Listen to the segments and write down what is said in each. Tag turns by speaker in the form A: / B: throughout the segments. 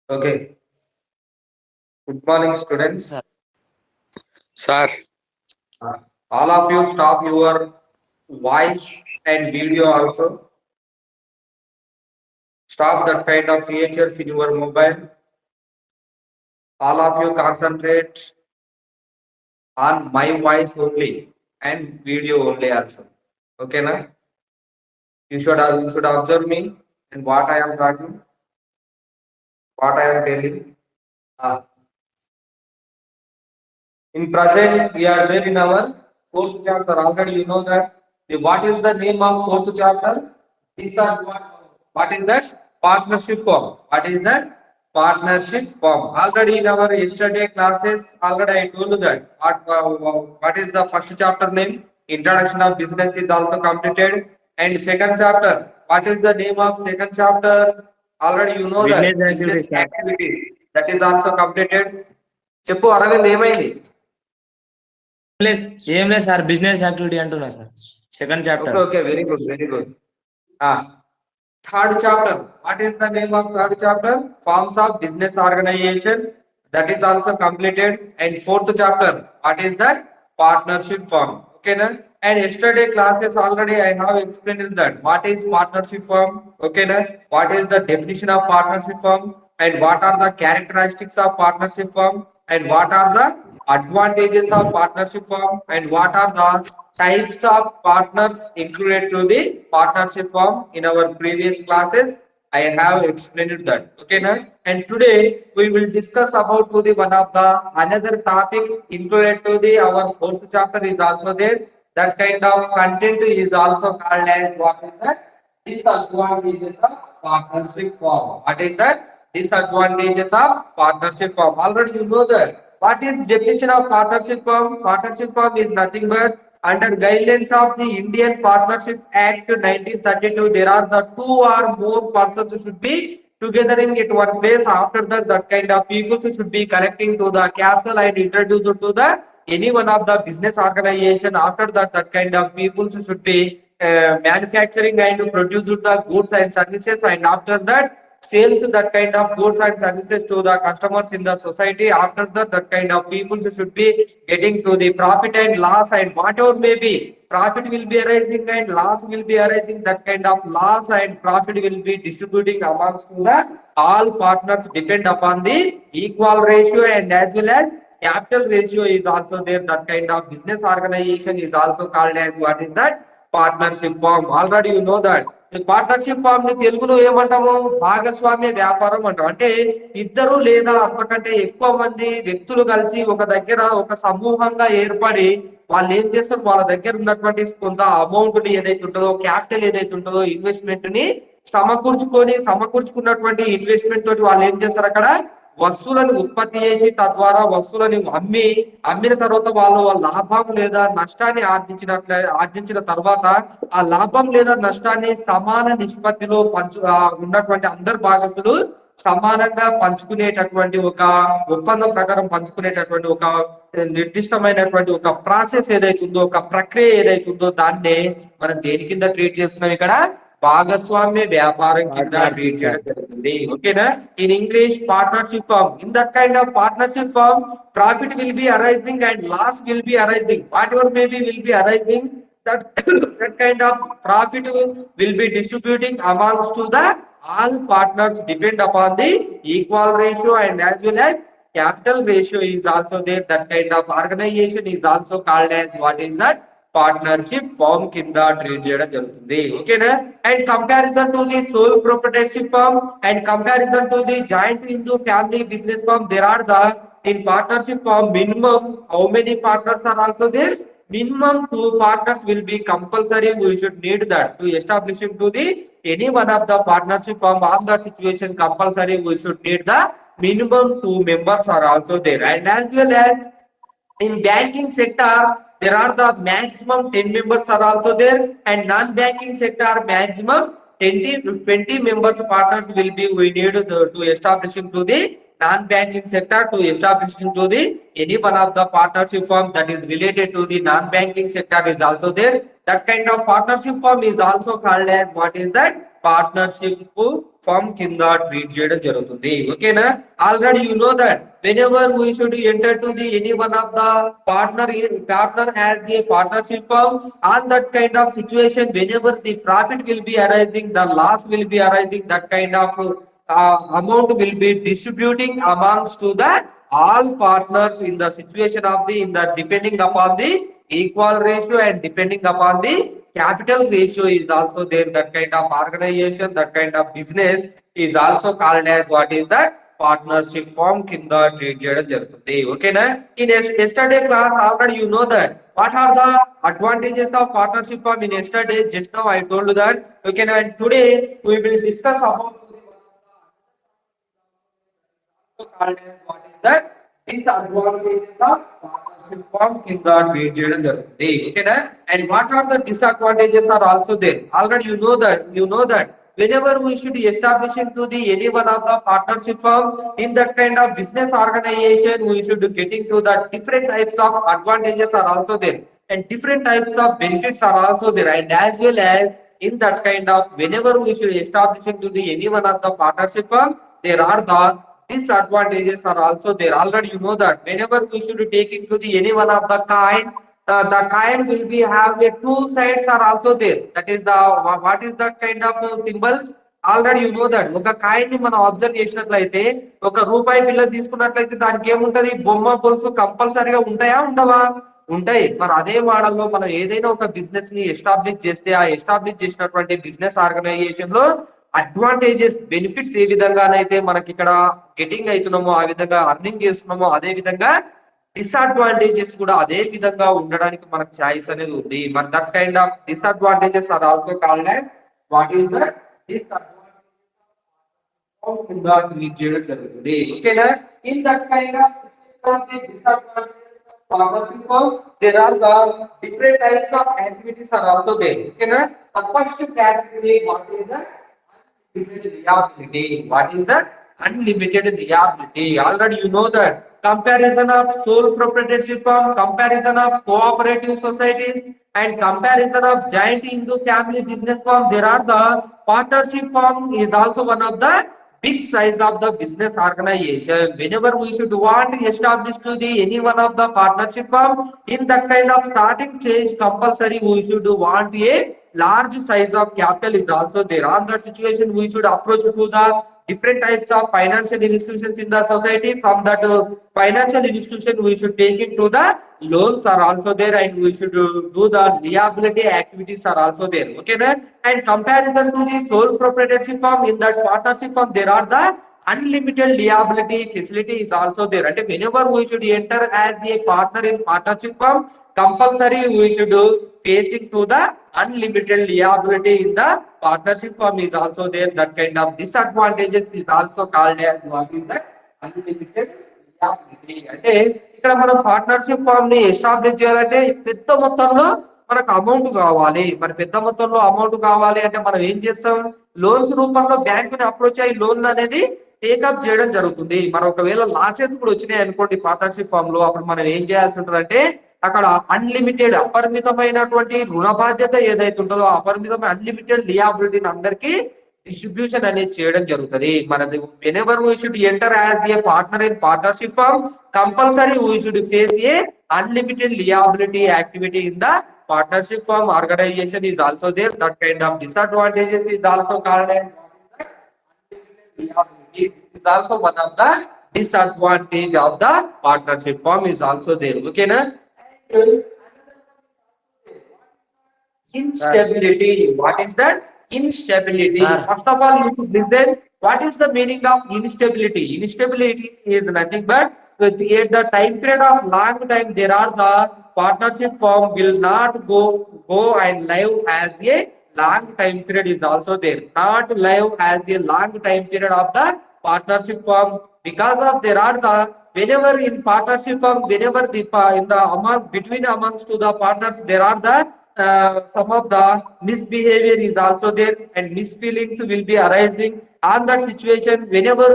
A: Okay. Good morning, students.
B: Sir.
C: Sir,
A: Uh, all of you stop your voice and video also. Stop that kind of features in your mobile. All of you concentrate on my voice only and video only also. Okay, na? You should observe me and what I am talking, what I am telling. Uh, in present, we are there in our fourth chapter. Already you know that. What is the name of fourth chapter? These are what is that? Partnership form. What is that? Partnership form. Already in our yesterday classes, already I told you that. What is the first chapter name? Introduction of business is also completed. And second chapter, what is the name of second chapter? Already you know
C: business
A: that business
C: activity, sir.
A: activities. That is also completed. చెప్పు అరవింద్ ఏమైంది?
B: ఏం లేదు sir business activity అంటున్నా sir second
A: Okay,
B: chapter.
A: okay, very good, very good. Ah, third chapter. What is the name of third chapter? Forms of business organization. That is also completed. And fourth chapter. What is that? Partnership form. Okay, na? And yesterday classes already I have explained that. What is partnership form? Okay, na? What is the definition of partnership form? And what are the characteristics of partnership firm, and what are the advantages of partnership firm, and what are the types of partners included to the partnership firm. In our previous classes I have explained that. Okay, now and today we will discuss about to the one of the another topic included to the our fourth chapter is also there. That kind of content is also called as what is that? Disadvantages of partnership form. What is that? Disadvantages of partnership form. Already you know that. What is definition of partnership firm? Partnership firm is nothing but under guidelines of the Indian Partnership Act 1932, there are the two or more persons who should be together at one place. After that, that kind of people should be connecting to the capital and introduced to the any one of the business organization. After that, that kind of people should be manufacturing and produce the goods and services, and after that sales that kind of goods and services to the customers in the society. After that, that kind of people should be getting to the profit and loss, and whatever may be profit will be arising and loss will be arising. That kind of loss and profit will be distributing amongst the all partners depend upon the equal ratio, and as well as capital ratio is also there. That kind of business organization is also called as what is that? Partnership firm. Already you know that. ఈ partnership firm ని తెలుగులో ఏమంటాము? భాగస్వామ్య వ్యాపారం అంటాం. అంటే ఇద్దరు లేదా అంతకంటే ఎక్కువ మంది వ్యక్తులు కలిసి ఒక దగ్గర ఒక సమూహంగా ఏర్పడి వాళ్ళు ఏం చేస్తారు, వాళ్ళ దగ్గర ఉన్నటువంటి కొంత అమౌంట్ ని ఏదైతే ఉంటుందో, క్యాపిటల్ ఏదైతే ఉంటుందో, ఇన్వెస్ట్మెంట్ ని సమకూర్చుకున్నటువంటి ఇన్వెస్ట్మెంట్ తోటి వాళ్ళు ఏం చేస్తారు, అక్కడ వస్తువులను ఉత్పత్తి చేసి తద్వారా వస్తువులను అమ్మిన తర్వాత వాళ్ళు లాభం లేదా నష్టాన్ని ఆర్జించిన తర్వాత ఆ లాభం లేదా నష్టాన్ని సమాన నిష్పత్తిలో ఉన్నటువంటి అందరు భాగస్తులు సమానంగా పంచుకునేటటువంటి ఒక ఒప్పందం ప్రకారం పంచుకునేటటువంటి ఒక నిర్దిష్టమైనటువంటి ఒక ప్రాసెస్ ఏదైతే ఉందో, ఒక ప్రక్రియ ఏదైతే ఉందో, దాన్నే మనం దేని కింద ట్రీట్ చేస్తున్నాం ఇక్కడ? భాగస్వామ్య వ్యాపారం కింద ట్రీట్ చేయడం జరుగుతుంది. ఓకేనా? In English partnership form. In that kind of partnership form profit will be arising and loss will be arising. Whatever may be will be arising, that that kind of profit will be distributing amongst to the all partners depend upon the equal ratio, and as well as capital ratio is also there. That kind of organization is also called as what is that? Partnership form కింద treat చేయడం జరుగుతుంది. ఓకేనా? And comparison to the sole proprietorship form and comparison to the joint Hindu family business form, there are the in partnership form minimum how many partners are also there? Minimum two partners will be compulsory. We should need that to establishing to the any one of the partnership form. On that situation compulsory we should need the minimum two members are also there. And as well as in banking sector, there are the maximum 10 members are also there, and non-banking sector maximum 20 members partners will be we need to establishing to the non-banking sector, to establishing to the any one of the partnership firm that is related to the non-banking sector is also there. That kind of partnership firm is also called as what is that? Partnership form కింద treat చేయడం జరుగుతుంది. ఓకేనా? Already you know that whenever we should enter to the any one of the partner as a partnership firm, on that kind of situation, whenever the profit will be arising, the loss will be arising, that kind of amount will be distributing amongst to the all partners in the situation of the in the depending upon the equal ratio and depending upon the capital ratio is also there. That kind of organization, that kind of business is also called as what is that partnership form కింద treat చేయడం జరుగుతుంది. ఓకేనా? In yesterday class already you know that what are the advantages of partnership firm in yesterday. Just now I told that. ఓకేనా? And today we will discuss about called as what is that disadvantages of partnership form కింద treat చేయడం జరుగుతుంది. ఓకేనా? And what are the disadvantages are also there. Already you know that whenever we should establish into the any one of the partnership firm in that kind of business organization, we should getting to the different types of advantages are also there and different types of benefits are also there, and as well as in that kind of whenever we should establish into the any one of the partnership firm, there are the disadvantages are also there. Already you know that whenever we should take into the any one of the kind, the kind will be have the two sides are also there. That is the what is that kind of symbols. Already you know that ఒక coin ని మనం observe చేసినట్లయితే, ఒక రూపాయి బిల్ల తీసుకున్నట్లయితే దానికి ఏముంటది, బొమ్మ పొలుసు కంపల్సరీగా ఉంటాయా ఉండవా? ఉంటాయి. మరి అదే మోడల్లో మనం ఏదైనా ఒక బిజినెస్ ని ఎస్టాబ్లిష్ చేస్తే, ఆ ఎస్టాబ్లిష్ చేసినటువంటి బిజినెస్ ఆర్గనైజేషన్ లో అడ్వాంటేజెస్ బెనిఫిట్స్ ఏ విధంగానైతే మనకి ఇక్కడ గెటింగ్ అవుతున్నామో, ఆ విధంగా అర్నింగ్ చేస్తున్నామో, అదే విధంగా డిసడ్వాంటేజెస్ కూడా అదే విధంగా ఉండడానికి మనకు చాయిస్ అనేది ఉంది. మరి that kind of disadvantages are also called as what is that disadvantages కింద ట్రీట్ చేయడం జరుగుతుంది. ఓకేనా? In that kind of disadvantages partnership firm, there are the different types of activities are also there. Okay, the first category, what is the unlimited liability? What is the unlimited liability? Already you know that comparison of sole proprietorship firm, comparison of cooperative societies, and comparison of giant Hindu family business firm. There are the partnership firm is also one of the big size of the business organization. Whenever we should want to establish to the any one of the partnership firm, in that kind of starting stage, compulsory we should want a large size of capital is also there. On that situation, we should approach to the different types of financial institutions in the society. From that financial institution, we should take it to the loans are also there, and we should do the liability activities are also there. Okay, and comparison to the sole proprietorship firm, in that partnership firm, there are the unlimited liability facility is also there. And whenever we should enter as a partner in partnership firm, compulsory we should do facing to the unlimited liability in the partnership firm is also there. That kind of disadvantages is also called as what is that unlimited liability. అంటే ఇక్కడ మనం partnership firm ని establish చేయాలంటే పెద్ద మొత్తంలో మనకు amount కావాలి. మరి పెద్ద మొత్తంలో అమౌంట్ కావాలి అంటే మనం ఏం చేస్తాం, లోన్స్ రూపంలో బ్యాంకుని అప్రోచ్ అయ్యి లోన్ అనేది టేకప్ చేయడం జరుగుతుంది. మరి ఒకవేళ లాసెస్ కూడా వచ్చినాయి అనుకోండి పార్ట్నర్షిప్ ఫామ్ లో, అప్పుడు మనం ఏం చేయాల్సి ఉంటుంది అంటే అక్కడ అన్లిమిటెడ్ అపరిమితమైనటువంటి రుణ బాధ్యత ఏదైతే ఉంటుందో అపరిమితమైన అన్లిమిటెడ్ లియాబిలిటీని అందరికీ డిస్ట్రిబ్యూషన్ అనేది చేయడం జరుగుతుంది. మనది whenever we should enter as a partner in partnership firm, compulsory we should face a unlimited liability activity in the partnership firm organization is also there. That kind of disadvantages is also called as liability. This is also one of the disadvantage of the partnership firm is also there. Okay, na? Instability. What is that? Instability.
B: Sir.
A: First of all, you should listen. What is the meaning of instability? Instability is nothing but at the time period of long time, there are the partnership firm will not go and live as a long time period is also there. Not live as a long time period of the partnership firm, because of there are the whenever in partnership firm, whenever the in the among between amongst to the partners, there are the some of the misbehavior is also there and misfeelings will be arising. On that situation, whenever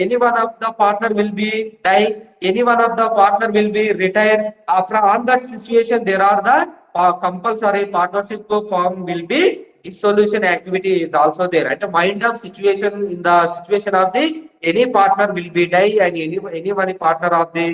A: any one of the partner will be die, any one of the partner will be retired, after on that situation there are the compulsory partnership firm will be dissolution activity is also there. At the mind of situation, in the situation of the any partner will be die and any one partner of the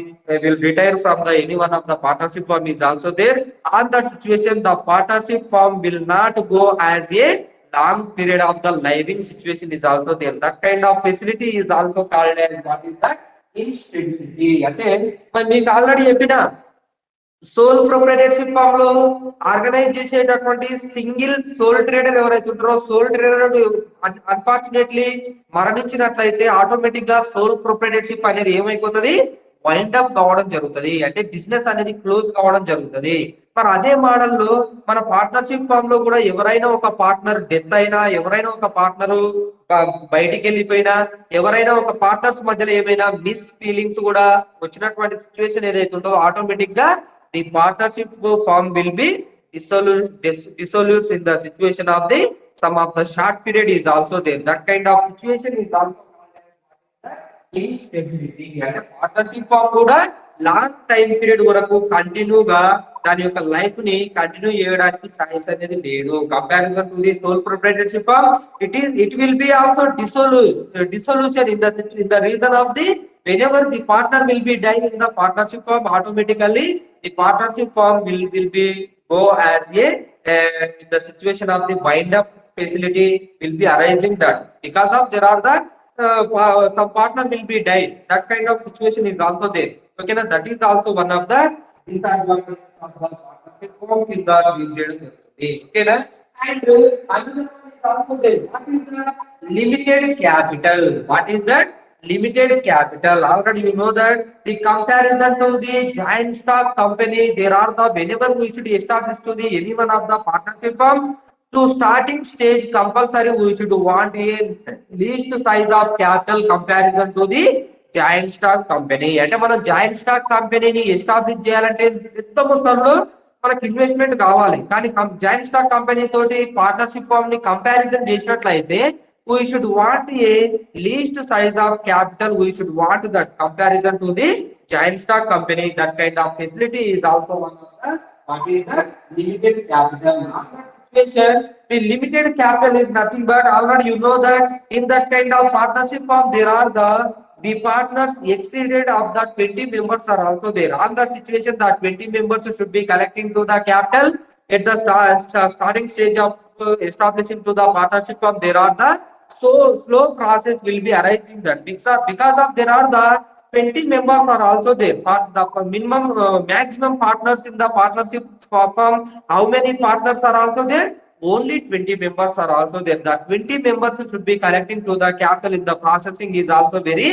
A: will retire from the any one of the partnership firm is also there. On that situation, the partnership firm will not go as a long period of the living situation is also there. That kind of facility is also called as what is that instability. అంటే మరి మీకు already చెప్పిన soul proprietorship form లో organise చేసేటటువంటి single soul trader ఎవరైతే ఉంటారో soul trader unfortunately మరణించినట్లయితే automatic గా soul proprietorship అనేది ఏమైపోతుంది వైండ్ అప్ కావడం జరుగుతుంది. అంటే బిజినెస్ అనేది క్లోజ్ కావడం జరుగుతుంది. మరి అదే మోడల్ లో మన పార్ట్నర్షిప్ ఫామ్ లో కూడా ఎవరైనా ఒక పార్ట్నర్ డెత్ అయినా, ఎవరైనా ఒక పార్ట్నర్ బయటికి వెళ్ళిపోయినా, ఎవరైనా ఒక పార్ట్నర్స్ మధ్యలో ఏమైనా మిస్ ఫీలింగ్స్ కూడా వచ్చినటువంటి సిచ్యువేషన్ ఏదైతే ఉంటుందో ఆటోమేటిక్ గా the partnership firm will be dissolutes in the situation of the some of the short period is also there. That kind of situation is also instability. అంటే partnership firm కూడా long time period వరకు కంటిన్యూగా దాని యొక్క life ని continue చేయడానికి choice అనేది లేదు. Comparison to the sole proprietorship form it will be also dissolution in the reason of the whenever the partner will be dying in the partnership firm, automatically the partnership firm will be go as a in the situation of the wind up facility will be arising that because of there are the some partner will be died. That kind of situation is also there. Okay, na, that is also one of the disadvantages of the partnership firm in that region. Okay, na? And another one is also there. What is the limited capital? What is that? Limited capital. Already you know that the comparison to the giant stock company, there are the whenever we should establish to the any one of the partnership firm to starting stage compulsory we should want a least size of capital comparison to the joint stock company. అంటే మనం joint stock కంపెనీని establish చేయాలంటే పెద్ద మొత్తంలో మనకి investment కావాలి. కానీ joint stock company తోటి పార్ట్నర్షిప్ ఫామ్ ని కంపారిజన్ చేసినట్లయితే we should want a least size of capital, we should want that comparison to the giant stock company. That kind of facility is also one of the what is the limited capital. The limited capital is nothing but already you know that in that kind of partnership firm there are the partners exceeded of the 20 members are also there. On that situation the 20 members should be collecting to the capital at the starting stage of establishing to the partnership firm. There are the slow process will be arising that because of there are the 20 members are also there. The minimum maximum partners in the partnership firm, how many partners are also there? Only 20 members are also there. The 20 members should be collecting to the capital in the processing is also very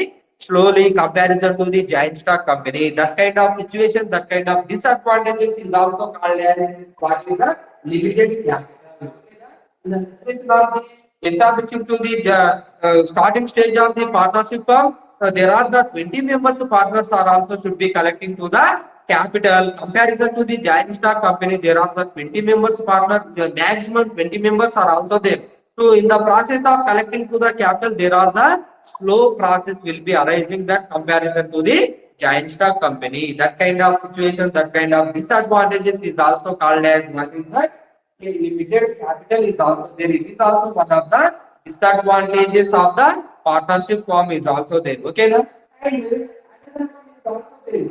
A: slowly comparison to the giant stock company. That kind of situation, that kind of disadvantages is also called as what is the limited capital. In the situation of the establishing to the starting stage of the partnership firm, there are the 20 members partners are also should be collecting to the capital. Comparison to the giant stock company, there are the 20 members partner, the maximum 20 members are also there. So in the process of collecting to the capital, there are the slow process will be arising that comparison to the giant stock company. That kind of situation, that kind of disadvantages is also called as what is that limited capital is also there. It is also one of the disadvantages of the partnership firm is also there. Okay, na? And another one is also there.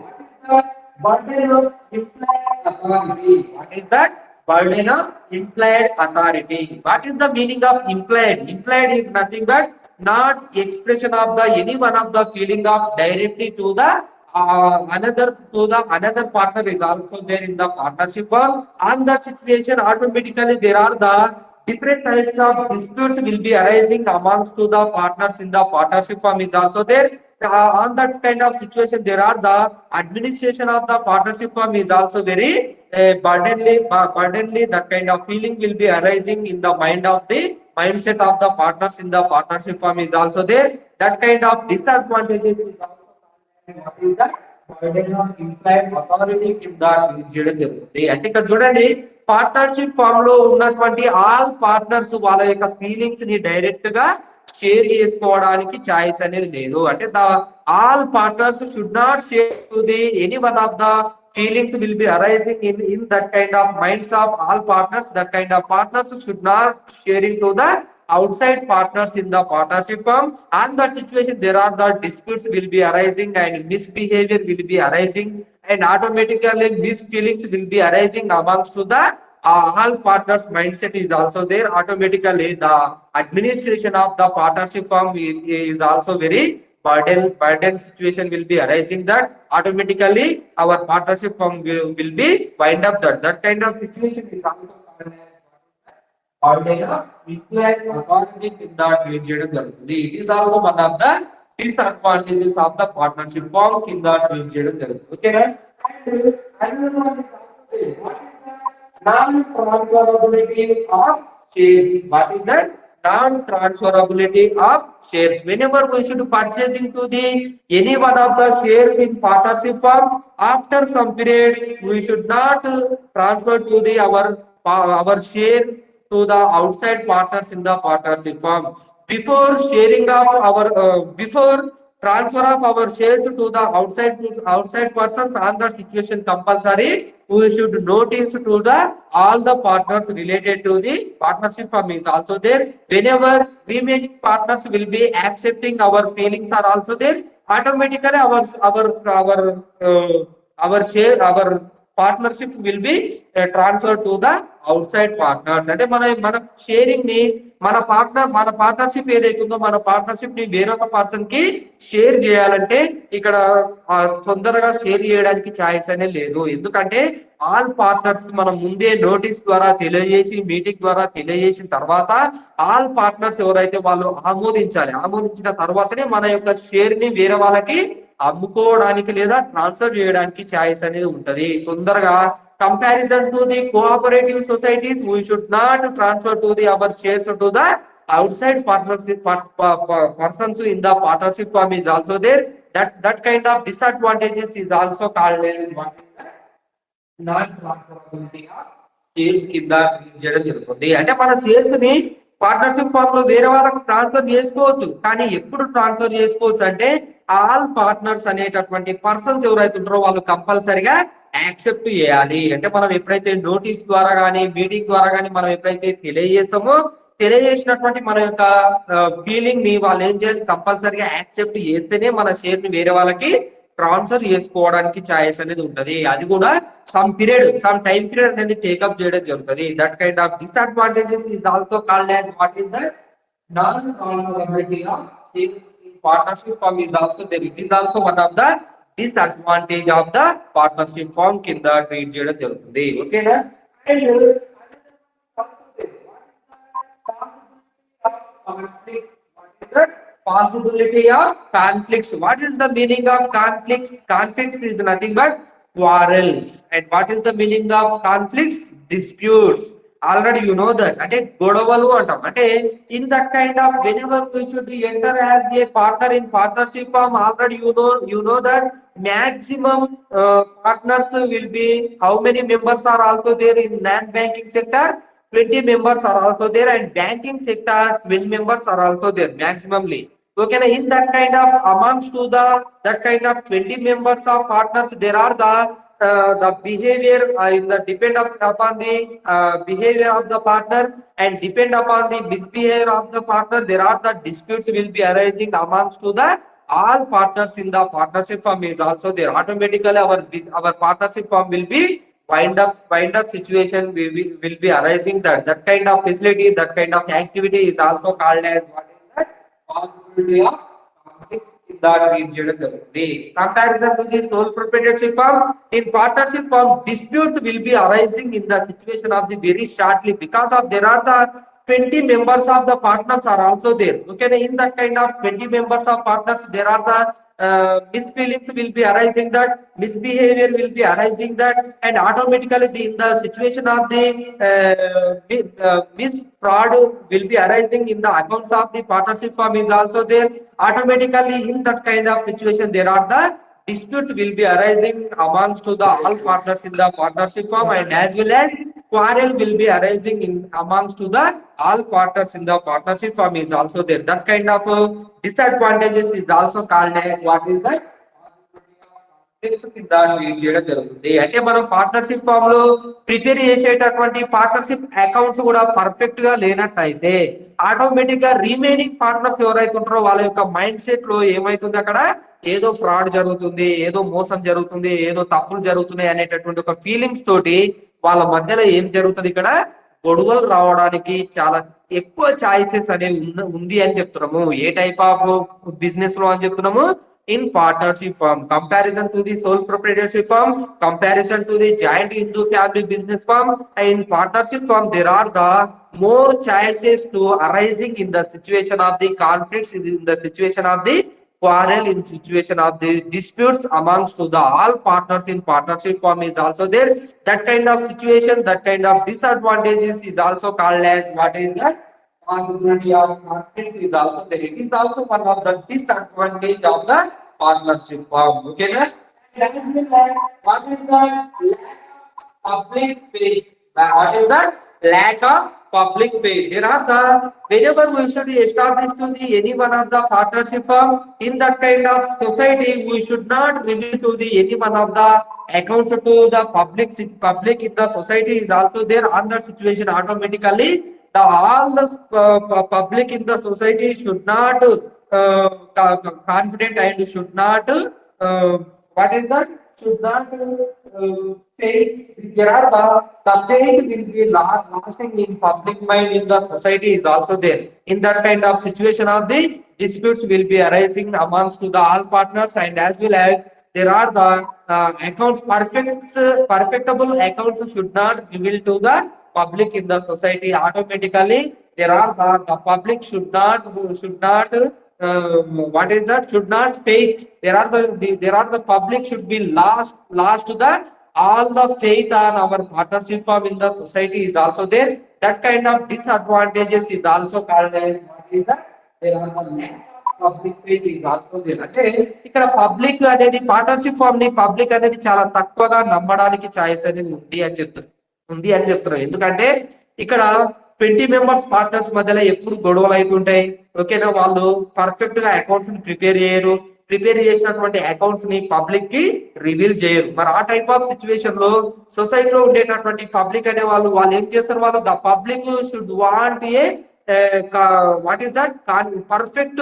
A: What is the burden of implied authority? What is that? Burden of implied authority. What is the meaning of implied? Implied is nothing but not expression of the any one of the feeling of directly to the another partner is also there in the partnership firm. On that situation automatically there are the different types of disputes will be arising amongst to the partners in the partnership firm is also there. On that kind of situation there are the administration of the partnership firm is also very burdenly. That kind of feeling will be arising in the mindset of the partners in the partnership firm is also there. That kind of disadvantages is also what is that burden of implied authority కింద చేయడం జరుగుతుంది. అంటే ఇక్కడ చూడండి partnership firm లో ఉన్నటువంటి all partners వాళ్ళ యొక్క ఫీలింగ్స్ ని డైరెక్ట్ గా షేర్ చేసుకోవడానికి ఛాయిస్ అనేది లేదు. అంటే all partners should not share to the any one of the feelings will be arising in that kind of minds of all partners. That kind of partners should not sharing to the outside partners in the partnership firm. And that situation there are the disputes will be arising and misbehavior will be arising, and automatically misfeelings will be arising amongst to the all partners mindset is also there. Automatically the administration of the partnership firm is also very burden situation will be arising, that automatically our partnership firm will be wind up. That kind of situation is also burden of influence authority కింద treat చేయడం జరుగుతుంది. It is also one of the disadvantages of the partnership form కింద treat చేయడం జరుగుతుంది. ఓకేనా? And non-transferability of shares. What is that? Non-transferability of shares. Whenever we should purchasing to the any one of the shares in partnership firm, after some period we should not transfer to the our share to the outside partners in the partnership firm. Before sharing of our before transfer of our shares to the outside persons, on that situation compulsory we should notice to the all the partners related to the partnership firm is also there. Whenever remaining partners will be accepting our feelings are also there, automatically our share our partnership will be transferred to the outside partners. అంటే మన sharing ని మన partnership ఏదైతే ఉందో మన partnership ని వేరొక person కి షేర్ చేయాలంటే ఇక్కడ తొందరగా షేర్ చేయడానికి ఛాయిస్ అనేది లేదు. ఎందుకంటే ఆల్ పార్ట్నర్స్ కి మనం ముందే నోటీస్ ద్వారా తెలియజేసి మీటింగ్ ద్వారా తెలియజేసిన తర్వాత ఆల్ పార్ట్నర్స్ ఎవరైతే వాళ్ళు ఆమోదించిన తర్వాతనే మన యొక్క షేర్ ని వేరే వాళ్ళకి అమ్ముకోవడానికి లేదా ట్రాన్స్ఫర్ చేయడానికి ఛాయిస్ అనేది ఉంటది. తొందరగా comparison to the cooperative societies, we should not transfer to the our shares to the outside persons in the partnership firm is also there. That kind of disadvantages is also called as non transferability of shares కింద చేయడం జరుగుతుంది. అంటే మన shares ని partnership firm లో వేరే వాళ్ళకి transfer చేసుకోవచ్చు, కానీ ఎప్పుడు ట్రాన్స్ఫర్ చేసుకోవచ్చు అంటే ఆల్ పార్ట్నర్స్ అనేటటువంటి పర్సన్స్ ఎవరైతే ఉంటారో వాళ్ళు కంపల్సరిగా యాక్సెప్ట్ చేయాలి. అంటే మనం ఎప్పుడైతే నోటీస్ ద్వారా కానీ మీటింగ్ ద్వారా కానీ మనం ఎప్పుడైతే తెలియజేసినటువంటి మన యొక్క ఫీలింగ్ ని వాళ్ళు ఏం చేయాలి, కంపల్సరిగా యాక్సెప్ట్ చేస్తేనే మన షేర్ ని వేరే వాళ్ళకి ట్రాన్స్ఫర్ చేసుకోవడానికి ఛాయిస్ అనేది ఉంటది. అది కూడా సమ్ టైం పీరియడ్ అనేది టేకప్ చేయడం జరుగుతుంది. That kind of disadvantages is also called as what is that non transferability of shares in partnership firm is also there. It is also one of the disadvantage of the partnership form కింద treat చేయడం జరుగుతుంది. ఓకేనా? And possibility of conflicts. What is the meaning of conflicts? Conflicts is nothing but quarrels. And what is the meaning of conflicts? Disputes. Already you know that. అంటే గొడవలు అంటాం. అంటే in that kind of whenever we should enter as a partner in partnership firm, already you know that maximum partners will be, how many members are also there in non-banking sector? 20 members are also there, and banking sector 12 members are also there maximumly. Okay, in that kind of amongst to that kind of 20 members of partners, there are the behavior in the depend upon the behavior of the partner, and depend upon the misbehavior of the partner, there are the disputes will be arising amongst to the all partners in the partnership firm is also there. Automatically our partnership firm will be wind up situation will be arising. That kind of facility, that kind of activity is also called as what is that possibility of conflict in that region. The comparison to the sole proprietorship firm, in partnership firm disputes will be arising in the situation of the very shortly, because of there are the 20 members of the partners are also there. Okay, in that kind of 20 members of partners, there are the misfeelings will be arising, that misbehavior will be arising, that and automatically in the situation of the mis fraud will be arising in the accounts of the partnership firm is also there. Automatically in that kind of situation there are the disputes will be arising amongst to the all partners in the partnership firm, and as well as quarrel will be arising in amongst to the all partners in the partnership firm is also there. That kind of disadvantages is also called as what is that కింద treat చేయడం జరుగుతుంది. అంటే మనం partnership firm లో prepare చేసేటటువంటి partnership accounts కూడా perfect గా లేనట్టయితే automatic గా రిమైనింగ్ పార్ట్నర్స్ ఎవరైతే ఉంటారో వాళ్ళ యొక్క మైండ్ సెట్ లో ఏమైతుంది, అక్కడ ఏదో ఫ్రాడ్ జరుగుతుంది, ఏదో మోసం జరుగుతుంది, ఏదో తప్పులు జరుగుతున్నాయి అనేటటువంటి ఒక ఫీలింగ్స్ తోటి వాళ్ళ మధ్యలో ఏం జరుగుతుంది, ఇక్కడ గొడవలు రావడానికి చాలా ఎక్కువ ఛాయిసెస్ అనేవి ఉంది అని చెప్తున్నాము. ఏ టైప్ ఆఫ్ బిజినెస్ లో అని చెప్తున్నాము, in partnership firm, comparison to the sole proprietorship firm, comparison to the giant Hindu family business firm. In partnership firm there are the more choices to arising in the situation of the conflicts, in the situation of the quarrel, in situation of the disputes amongst to the all partners in partnership firm is also there. That kind of situation, that kind of disadvantages is also called as what is that possibility of conflicts is also there. It is also one of the disadvantage of the partnership firm. Okay, na? That is the what is the lack of public faith? What is the lack of public faith? There are the whenever we should establish to the any one of the partnership firm in that kind of society, we should not reveal to the any one of the accounts to the public in the society is also there. On that situation, automatically the all the public in the society should not confident and should not what is that should not faith. There are the faith will be losing in public mind in the society is also there. In that kind of situation of the disputes will be arising amongst to the all partners, and as well as there are the accounts perfectable accounts should not reveal to the public in the society. Automatically there are the public should not what is that should not faith. There are the public should be lost to the all the faith on our partnership firm in the society is also there. That kind of disadvantages is also called as what is that there are the lack of public faith is also there. అంటే ఇక్కడ public అనేది partnership firm ని public అనేది చాలా తక్కువగా నమ్మడానికి choice అనేది ఉంది అని చెప్తున్నారు. ఎందుకంటే ఇక్కడ 20 మెంబర్స్ పార్ట్నర్స్ మధ్యలో ఎప్పుడు గొడవలు అవుతుంటాయి. ఓకేనా, వాళ్ళు పర్ఫెక్ట్ గా అకౌంట్స్ ని ప్రిపేర్ చేసినటువంటి అకౌంట్స్ ని పబ్లిక్ కి రివీల్ చేయరు. మరి ఆ టైప్ ఆఫ్ సిచ్యువేషన్ లో సొసైటీలో ఉండేటటువంటి పబ్లిక్ అనే వాళ్ళు ఏం చేస్తారు, వాళ్ళు the public should want a what is that perfect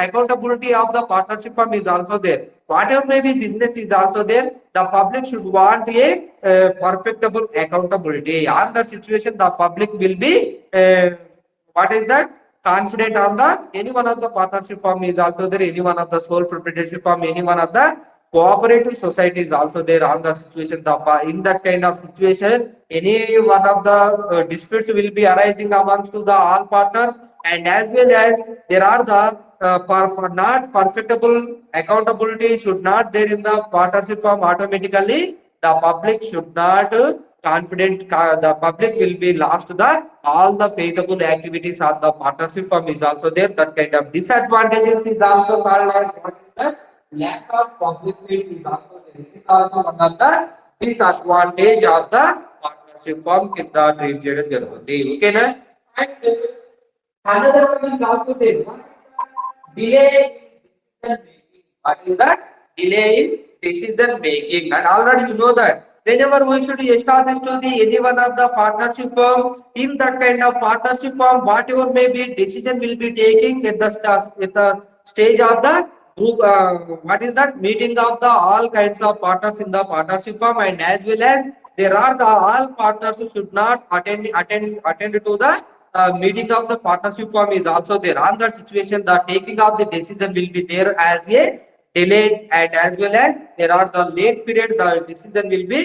A: accountability of the partnership firm is also there. Whatever may be business is also there, the public should want a perfectable accountability. On that situation the public will be what is that confident on the any one of the partnership firm is also there, any one of the sole proprietorship firm, any one of the cooperative society is also there. On the situation in that kind of situation any one of the disputes will be arising amongst to the all partners, and as well as there are the not perfectable accountability should not there in the partnership firm. Automatically the public should not confident, the public will be lost to the all the faithful activities of the partnership firm is also there. That kind of disadvantages is also called as what is that lack of public faith is also there. It is also one of the disadvantage of the partnership firm కింద treat చేయడం జరుగుతుంది. ఓకేనా, and another one is also there. Delay in decision making. What is that? Delay in decision making. And already you know that whenever we should establish to the any one of the partnership firm, in that kind of partnership firm whatever may be decision will be taking at the stage of the group what is that meeting of the all kinds of partners in the partnership firm, and as well as there are the all partners should not attend to the meeting of the partnership firm is also there. On that situation the taking of the decision will be there as a delayed, and as well as there are the late period the decision will be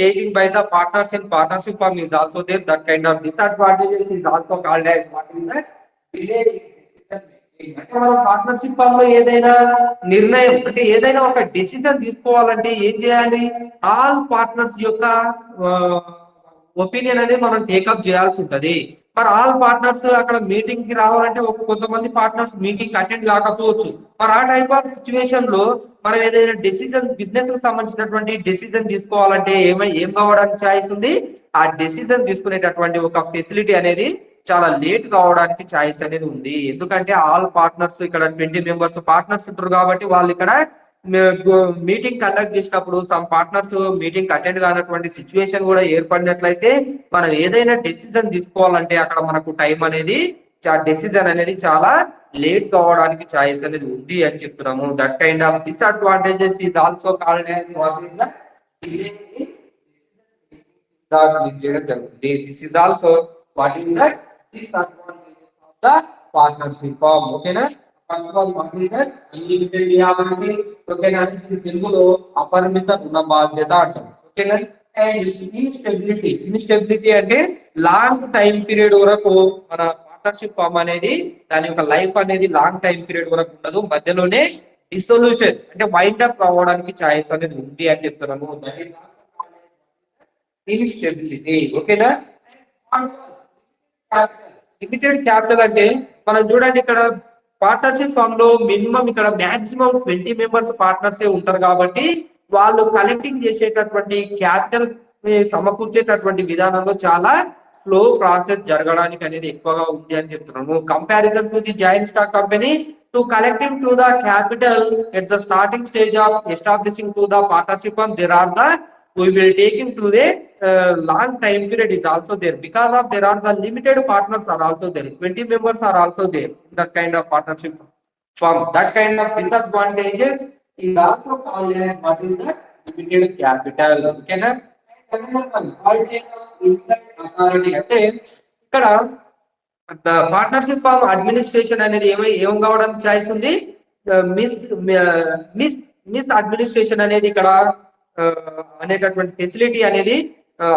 A: taken by the partners in partnership firm is also there. That kind of disadvantages is also called as what is that delay in decision making. అంటే మనం partnership firm లో ఏదైనా నిర్ణయం అంటే ఏదైనా ఒక decision తీసుకోవాలంటే ఏం చేయాలి, ఆల్ పార్ట్నర్స్ యొక్క ఒపీనియన్ అనేది మనం టేకప్ చేయాల్సి ఉంటది. మరి ఆల్ పార్ట్నర్స్ అక్కడ మీటింగ్ కి రావాలంటే కొంతమంది పార్ట్నర్స్ మీటింగ్ అటెండ్ కాకపోవచ్చు. మరి ఆ టైప్ ఆఫ్ సిచ్యువేషన్ లో మనం ఏదైనా డెసిజన్ బిజినెస్ కు సంబంధించినటువంటి డెసిజన్ తీసుకోవాలంటే ఏం కావడానికి ఛాయిస్ ఉంది, ఆ డెసిజన్ తీసుకునేటటువంటి ఒక ఫెసిలిటీ అనేది చాలా లేట్ కావడానికి ఛాయిస్ అనేది ఉంది. ఎందుకంటే ఆల్ పార్ట్నర్స్ ఇక్కడ 20 మెంబర్స్ పార్ట్నర్స్ ఉంటారు కాబట్టి వాళ్ళు ఇక్కడ మీటింగ్ కండక్ట్ చేసినప్పుడు సమ్ పార్ట్నర్స్ మీటింగ్ అటెండ్ కానటువంటి సిచ్యువేషన్ కూడా ఏర్పడినట్లయితే మనం ఏదైనా డెసిజన్ తీసుకోవాలంటే అక్కడ మనకు టైం అనేది డెసిజన్ అనేది చాలా లేట్ కావడానికి ఛాయిస్ అనేది ఉంది అని చెప్తున్నాము. That kind of disadvantages is also called as what is the delay in చేయడం జరుగుతుంది. This is also what is the disadvantages of the partnership firm. ఓకేనా? First of all what is the unlimited liability. ఓకేనా? తెలుగులో అపరిమిత రుణ బాధ్యత అంటాం. ఓకేనా? అండ్ ఇన్స్టెబిలిటీ అంటే లాంగ్ టైం పీరియడ్ వరకు మన పార్ట్నర్షిప్ ఫార్మ్ అనేది దాని యొక్క లైఫ్ అనేది లాంగ్ టైం పీరియడ్ వరకు ఉండదు, మధ్యలోనే డిసొల్యూషన్ అంటే వైండ్ అప్ అవ్వడానికి ఛాయిస్ అనేది ఉంది అని చెప్తున్నాము. That is instability. ఓకేనా? లిమిటెడ్ క్యాపిటల్ అంటే మనం చూడండి ఇక్కడ పార్ట్నర్షిప్ ఫామ్ లో మినిమం ఇక్కడ మాక్సిమం 20 మెంబర్స్ పార్ట్నర్స్ ఉంటారు కాబట్టి వాళ్ళు కలెక్టింగ్ చేసేటటువంటి క్యాపిటల్ సమకూర్చేటటువంటి విధానంలో చాలా స్లో ప్రాసెస్ జరగడానికి అనేది ఎక్కువగా ఉంది అని చెప్తున్నాము. Comparison to the joint stock company to collecting to the capital at the starting stage of establishing to the partnership form there are the we will take him to the long time period is also there because of there are the limited partners are also there, 20 members are also there in that kind of partnership firm. That kind of disadvantages is also called as what is the limited capital. Okay na? Another one called inside authority అంటే ఇక్కడ partnership firm administration అనేది ఏం కావడానికి choice ఉంది? Miss administration అనేది ఇక్కడ అనేటటువంటి facility అనేది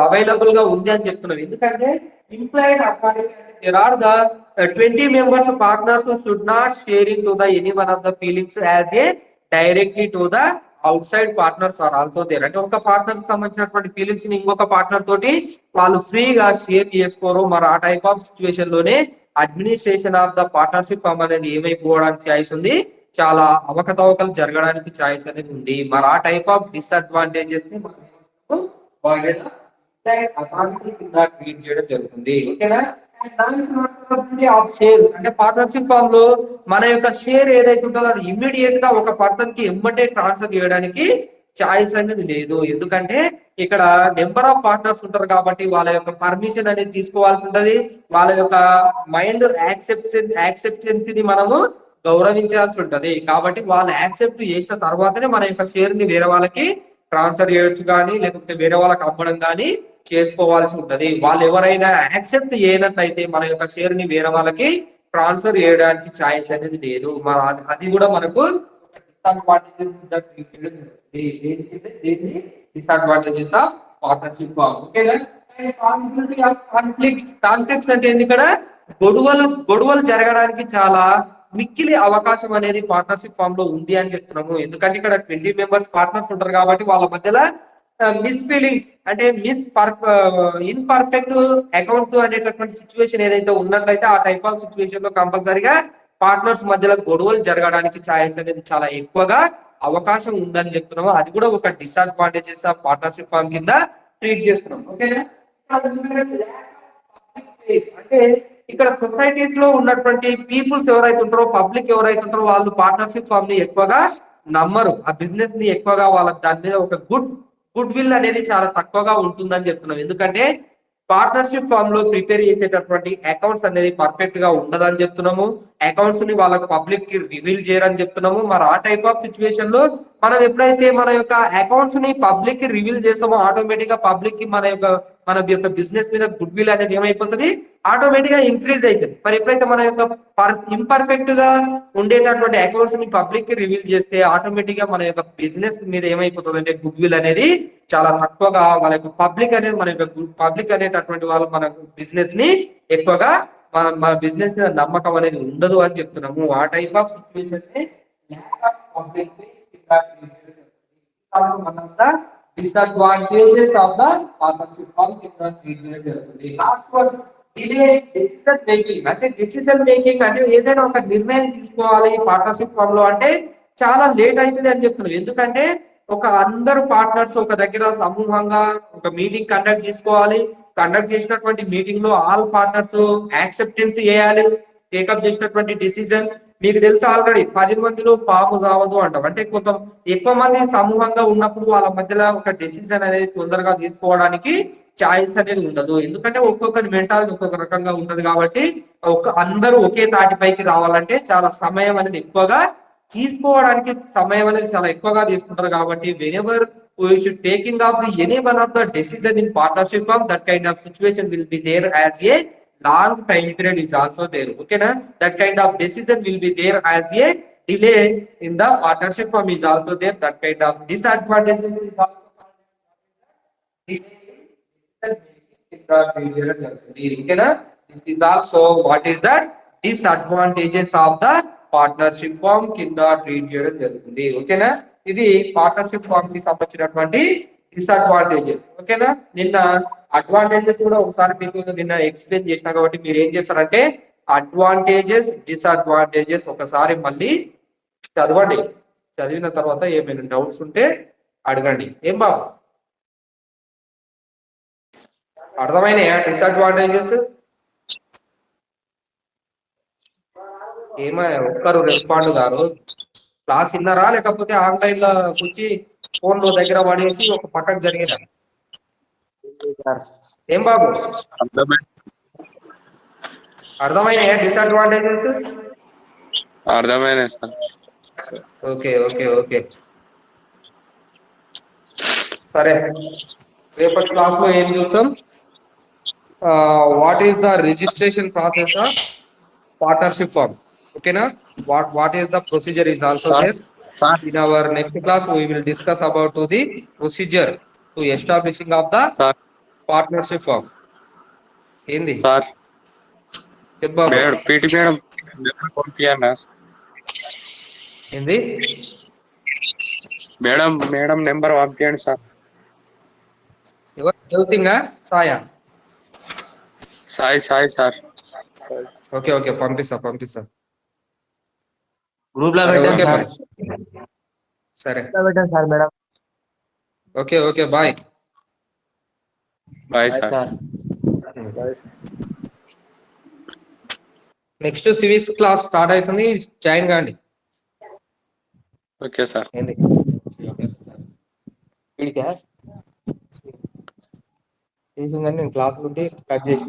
A: అవైలబుల్ గా ఉంది అని చెప్తున్నాం. ఎందుకంటే ఇంప్లాయిడ్ అథారిటీ అంటే there are the 20 members partners should not sharing to the any one of the feelings as a directly to the outside partners are also there. అంటే ఒక పార్ట్నర్ కి సంబంధించినటువంటి ఫీలింగ్స్ ని ఇంకొక పార్ట్నర్ తోటి వాళ్ళు ఫ్రీగా షేర్ చేసుకోరు. మరి ఆ టైప్ ఆఫ్ సిచ్యువేషన్ లోనే administration of the partnership form అనేది ఏమైపోవడానికి ఛాయిస్ ఉంది? చాలా అవకతవకలు జరగడానికి ఛాయిస్ అనేది ఉంది. మరి ఆ టైప్ ఆఫ్ డిసడ్వాంటేజెస్ ని ట్రీట్ చేయడం జరుగుతుంది. ఓకేనా? అంటే పార్ట్నర్షిప్ ఫామ్ లో మన యొక్క షేర్ ఏదైతే ఉంటుందో అది ఇమ్మీడియట్ గా ఒక పర్సన్ కి ఎమ్మటే ట్రాన్స్ఫర్ చేయడానికి ఛాయిస్ అనేది లేదు. ఎందుకంటే ఇక్కడ నెంబర్ ఆఫ్ పార్ట్నర్స్ ఉంటారు కాబట్టి వాళ్ళ యొక్క పర్మిషన్ అనేది తీసుకోవాల్సి ఉంటది. వాళ్ళ యొక్క మైండ్ యాక్సెప్టెన్సీని మనము గౌరవించాల్సి ఉంటది. కాబట్టి వాళ్ళు యాక్సెప్ట్ చేసిన తర్వాతనే మన యొక్క షేర్ ని వేరే వాళ్ళకి ట్రాన్స్ఫర్ చేయొచ్చు కానీ లేకపోతే వేరే వాళ్ళకి అమ్మడం కానీ చేసుకోవాల్సి ఉంటది. వాళ్ళు ఎవరైనా యాక్సెప్ట్ చేయనట్లయితే మన యొక్క షేర్ ని వేరే వాళ్ళకి ట్రాన్స్ఫర్ చేయడానికి ఛాయిస్ అనేది లేదు. అది కూడా మనకు డిసడ్వాంటేజెస్ ఆఫ్ పార్ట్నర్షిప్ ఫార్మ్. ఓకేనా? కాన్ఫ్లిక్ట్స్ అంటే ఏంది? ఇక్కడ గొడవలు జరగడానికి చాలా మిక్కిలి అవకాశం అనేది పార్ట్నర్షిప్ ఫామ్ లో ఉంది అని చెప్తున్నాము. ఎందుకంటే ఇక్కడ 20 మెంబర్స్ పార్ట్నర్స్ ఉంటారు కాబట్టి వాళ్ళ మధ్యలో మిస్ ఫీలింగ్స్ అంటే ఇన్పర్ఫెక్ట్ అకౌంట్స్ అనేటటువంటి సిచ్యువేషన్ ఏదైతే ఉన్నట్లయితే ఆ టైప్ ఆఫ్ సిచ్యువేషన్ లో కంపల్సరీగా పార్ట్నర్స్ మధ్యలో గొడవలు జరగడానికి ఛాయిస్ అనేది చాలా ఎక్కువగా అవకాశం ఉందని చెప్తున్నాము. అది కూడా ఒక డిసడ్వాంటేజెస్ ఆఫ్ పార్ట్నర్షిప్ ఫామ్ కింద ట్రీట్ చేస్తున్నాం. ఓకేనా? అంటే ఇక్కడ సొసైటీస్ లో ఉన్నటువంటి పీపుల్స్ ఎవరైతే ఉంటారో పబ్లిక్ ఎవరైతే ఉంటారో వాళ్ళు పార్ట్నర్షిప్ ఫామ్ ని ఎక్కువగా నమ్మరు. ఆ బిజినెస్ ని ఎక్కువగా వాళ్ళ దాని మీద ఒక గుడ్ విల్ అనేది చాలా తక్కువగా ఉంటుందని చెప్తున్నాం. ఎందుకంటే పార్ట్నర్షిప్ ఫామ్ లో ప్రిపేర్ చేసేటటువంటి అకౌంట్స్ అనేది పర్ఫెక్ట్ గా ఉండదని చెప్తున్నాము. అకౌంట్స్ ని వాళ్ళకి పబ్లిక్ కి రివీల్ చేయరని చెప్తున్నాము. మరి ఆ టైప్ ఆఫ్ సిచ్యువేషన్ లో మనం ఎప్పుడైతే మన యొక్క అకౌంట్స్ ని పబ్లిక్ కి రివీల్ చేస్తామో ఆటోమేటిక్ గా పబ్లిక్ కి మన యొక్క బిజినెస్ మీద గుడ్ విల్ అనేది ఏమైపోతుంది? ఆటోమేటిక్ గా ఇంక్రీజ్ అవుతుంది. మరి ఎప్పుడైతే మన యొక్క ఇంపర్ఫెక్ట్ గా ఉండేటటువంటి అకౌంట్స్ ని పబ్లిక్ కి రివీల్ చేస్తే ఆటోమేటిక్ గా మన యొక్క బిజినెస్ మీద ఏమైపోతుంది అంటే గుడ్ విల్ అనేది చాలా తక్కువగా మన యొక్క పబ్లిక్ అనేది మన యొక్క పబ్లిక్ అనేటటువంటి వాళ్ళు మన బిజినెస్ ని ఎక్కువగా మన బిజినెస్ మీద నమ్మకం అనేది ఉండదు అని చెప్తున్నాము. ఆ type of situation disadvantages of the partnership form కింద ట్రీట్ చేయడం జరుగుతుంది. Last one delay decision making. అంటే డెసిషన్ మేకింగ్ అంటే ఏదైనా ఒక నిర్ణయం తీసుకోవాలి పార్ట్నర్షిప్ ఫామ్ లో అంటే చాలా లేట్ అవుతుంది అని చెప్తున్నాం. ఎందుకంటే అందరు పార్ట్నర్స్ ఒక దగ్గర సమూహంగా ఒక మీటింగ్ కండక్ట్ చేసుకోవాలి. కండక్ట్ చేసినటువంటి మీటింగ్ లో ఆల్ పార్ట్నర్స్ యాక్సెప్టెన్స్ చేయాలి టేకప్ చేసినటువంటి డిసిజన్. మీకు తెలుసు ఆల్రెడీ 10 మందిలో పాము కావదు అంటాం. అంటే కొంత ఎక్కువ మంది సమూహంగా ఉన్నప్పుడు వాళ్ళ మధ్యలో ఒక డెసిజన్ అనేది తొందరగా తీసుకోవడానికి చాయిస్ అనేది ఉండదు. ఎందుకంటే ఒక్కొక్కరి మెంటాలిటీ ఒక్కొక్క రకంగా ఉంటది కాబట్టి అందరూ ఒకే తాటిపైకి రావాలంటే చాలా సమయం అనేది ఎక్కువగా తీసుకోవడానికి సమయం అనేది చాలా ఎక్కువగా తీసుకుంటారు కాబట్టి whenever we should taking of the any one of the decision in partnership of that kind of situation will be there as a long time period is also there. Okay na, that kind of decision will be there as a delay in the partnership firm is also there. That kind of disadvantages is also okay na. This is also what is that disadvantages of the partnership firm కింద treat చేయడం జరుగుతుంది. ఓకేనా, ఇది partnership firm కి సంబంధించినటువంటి disadvantages. ఓకేనా, నిన్న advantages కూడా ఒకసారి మీకు నిన్న ఎక్స్ప్లెయిన్ చేసిన కాబట్టి మీరు ఏం చేస్తారంటే అడ్వాంటేజెస్ డిసడ్వాంటేజెస్ ఒకసారి మళ్ళీ చదవండి. చదివిన తర్వాత ఏమైనా డౌట్స్ ఉంటే అడగండి. ఏం బాబు అర్థమైనాయా డిసడ్వాంటేజెస్? ఏమో ఒక్కరు రెస్పాండ్ గారు. క్లాస్ విన్నారా లేకపోతే ఆన్లైన్ లో కూర్చి ఫోన్ లో దగ్గర పడేసి ఒక పక్కకు జరిగిన? ఏం బాబు అర్థమైనాయా డిసడ్వాంటేజెస్?
C: అర్థమైనాయి సార్.
A: ఓకే ఓకే ఓకే సరే, రేపటి క్లాస్ లో ఏం చూస్తాం? What is the registration process of partnership firm. ఓకేనా, what is the procedure is also there. In our next class we will discuss about the procedure to establishing of the partnership firm. ఏంది
C: sir
A: చెప్పు
C: madam PT madam పంపియండి.
A: ఏంది
C: madam number పంపియండి sir.
A: ఎవరు చదువుతుంగా? సాయా?
C: Sai sir.
A: Okay okay పంపిస్తా.
B: Group లో
A: సరే
B: పెట్టాను
A: ఓకే
B: సార్.
A: మరి. సరే
B: పెట్టాను sir madam.
A: Okay okay bye.
C: Bye sir.
B: Sir
A: next civics class start అవుతుంది, జాయిన్ కాండి.
C: Okay sir.
A: ఏంది వీడికా చేసిందని నేను క్లాస్ నుండి కట్ చేసి